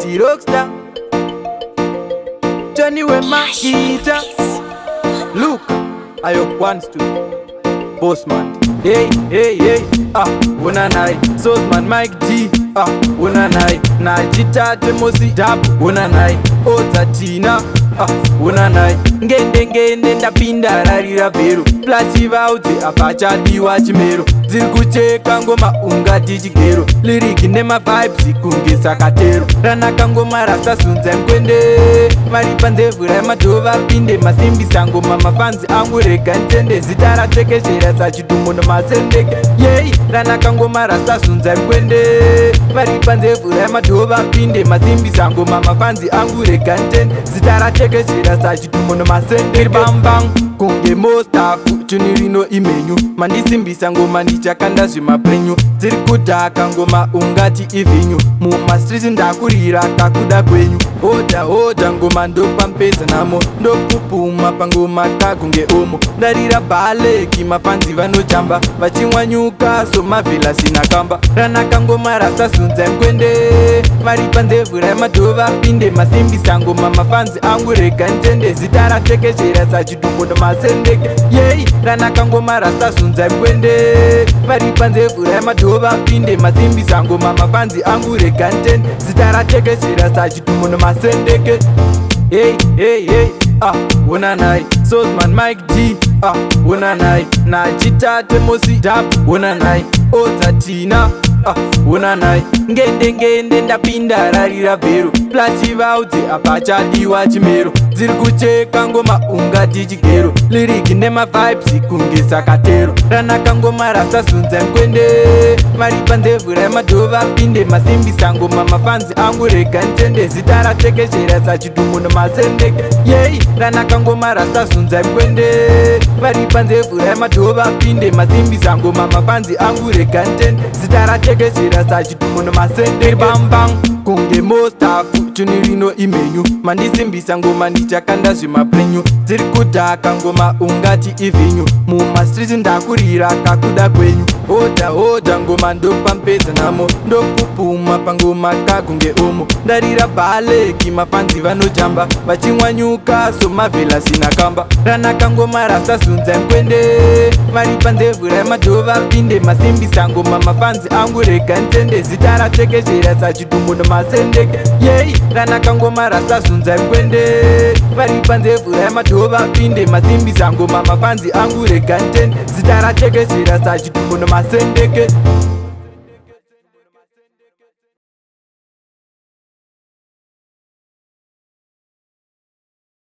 T Rockstar, Johnny with my guitar. Look, I hope wants to Postman. Hey, hey, hey, una nai Sosman Mike G, una nai Najita Temosi Dab, una nai Otatina, una nai Ngende ndapinda rarira beru Plachi vauti apacha diwa chimero Zirikucheka ngoma ungati chigero Liriki nema vibes kungisa katero Ranaka ngoma rasa sunza mkwende Maripa ndevu rama dova pinde Masimbisa ngoma mafanzi angu reka ntende Zitara teke shira sachidumo no masendeke Yei, ranaka ngoma rasa sunza mkwende Maripa ndevu rama dova pinde Masimbisa ngoma mafanzi angu reka ntende Zitara teke shira sachidumo no masendeke Bang bang, kunge mostafu Chunirino imenyu Mandisimbisa ngoma ndichakanda zvimaprenyu Dziri kudhaka ngoma ungati ivinyu Muma streets ndakurira kakuda kwenyu Hoda ngoma ndopampedza namo Ndopupuma pangoma kakunge omo Ndarira baleki mafanzi vanochamba Vachimwanyuka somavhela sina kamba Ranaka ngoma rasasunza mkwende Maripa ndevu ramadhova pinde Masimbisa ngoma mafanzi angu rega ntende Zita ratekeshera sachitumbo nomasendeke Yei, ranaka ngoma rasasunza mkwende Maripa ndevu ramadhova pinde Masimbisa ngoma mafanzi angu rega ntende Zita ratekeshera sachitumbo nomasendeke Hey, hey, hey, una nai Sosman Mike G, una nai Najita Temosi Dab, una nai Otatina, una nai Ngende ndapinda rarira beru Plachi vauti apacha diwa chimero Zirikucheka ngoma ungati chigero Liriki nema vibes kungisa katero Ranaka ngoma rasa sunza mkwende Maripa ndevu ramadhova pinde Masimbisa ngoma mafanzi angu rega ntende Zitara tekeshera sachidumo no masendeke Yei, ranaka ngoma rasa sunza mkwende Maripa ndevu ramadhova pinde Masimbisa ngoma mafanzi angu rega ntende Zitara tekeshera sachidumo no masendeke Bang bang, kunge mostafu Chunirino imenyu Mandisimbisa ngoma ndichakanda zvimaprenyu Dziri kudhaka ngoma ungati ivinyu Muma streets ndakurira kakuda kwenyu Hoda ngoma ndopampedza namo Ndopupuma pangoma kakunge omo Ndarira baleki mafanzi vanojamba Vachimwanyuka somavhela sina kamba Ranaka ngoma rasasunza mkwende Maripa ndevu ramadhova pinde Masimbisa ngoma mafanzi angu rega ntende Zita ratekeshera sachitumbo nomasendeke Yei, ranaka ngoma rasasunza mkwende Maripa ndevu ramadhova pinde Masimbisa ngoma mafanzi angu rega ntende Zita ratekeshera sachitumbo nomasendeke